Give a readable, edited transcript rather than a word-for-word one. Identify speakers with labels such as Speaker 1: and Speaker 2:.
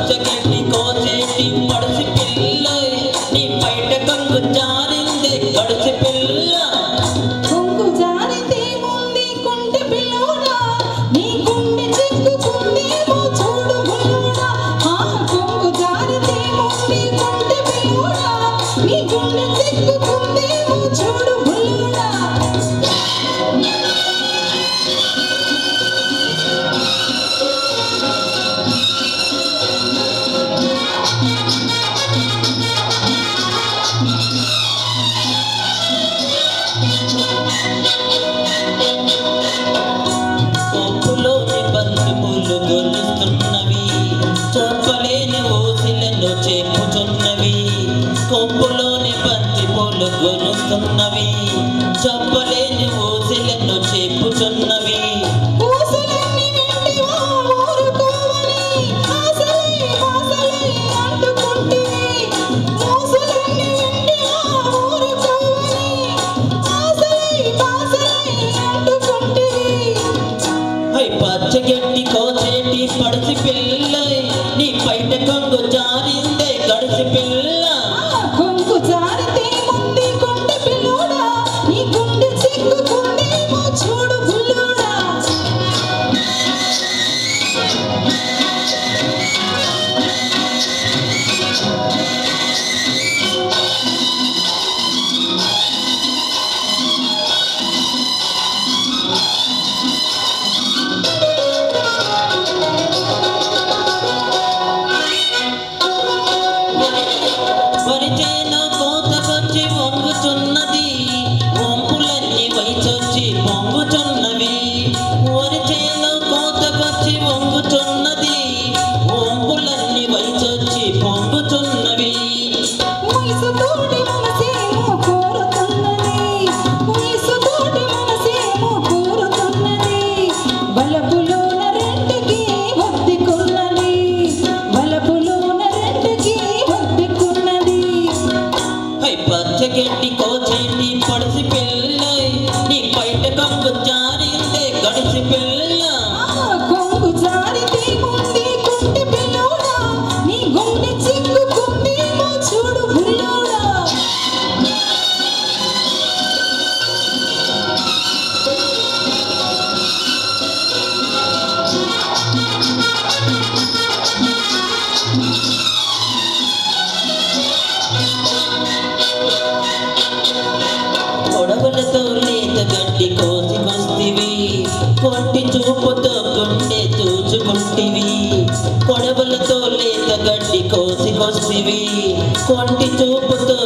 Speaker 1: జగన్ని కోసేటి పడుసు పిల్ల నీ బయట కంగు జారిందే గడుసు పిల్ల
Speaker 2: కొంగు జారితే ఉంది కుంటి పిల్లోడా నీ గుండె చిక్కుకుందేమో చూడు బుల్లోడా కొంగు జారితే ఉంది కుంటి పిల్లోడా నీ గుండె చిక్కుకుందేమో చూడు బుల్లోడా
Speaker 1: కొప్పులోని బంతి పూలు గొలుస్తున్నవి చెప్పలేని ఊసిలను చెప్పుచున్నవి కొప్పులోని బంతి పూలు గొలుస్తున్నవి చెప్పలేని ఊసిలను చెప్పుచున్నవి
Speaker 2: ఊసలన్నీ వెంటివా ఊరుకోవని ఆసలై బాసలై అంటుకుంటివి ఊసలన్నీ వెంటివా ఊరుకోవని ఆసలై బాసలై అంటుకుంటివి
Speaker 1: పచ్చగడ్డి కోసేటి పడుసు పిల్ల నీ బయట కొంగు జారిందే గడుసు పిల్ల
Speaker 2: కొంగు జారితే ముందు కొండ పిల్లోడా నీ గుండె చిక్కుకుందేమో చూడు బుల్లోడా
Speaker 1: వరిచేను కోతకొచ్చి వంగుచున్నది వంపులన్నీ వయసొచ్చి పొంగుచున్నవి వరిచేను కోతకొచ్చి వంగుచున్నది వంపులన్నీ వయసొచ్చి పొంగుచున్నవి
Speaker 2: వయసుతోటి మనసేమో కోరుతున్నది వయసుతోటి మనసేమో కోరుతున్నది వలపులోన రెండుకి ఒత్తికున్నది వలపులోన రెండుకి ఒత్తికున్నది
Speaker 1: పచ్చగడ్డి కోసేటి పడుసు పిల్ల నీ బయట కంగు జారిందే గడిసి పిల్ల
Speaker 2: కొంగు జారితే ముందు కుంటి పిల్లోడా నీ గుండె చిక్కుకుందేమో చూడు బుల్లోడా
Speaker 1: కొడవలతో లేత గడ్డి కోసికొస్తివి కొంటి చూపుతో గుండె తూచుకుంటివి కొడవలతో లేత గడ్డి కోసికొస్తివి కొంటి చూపుతో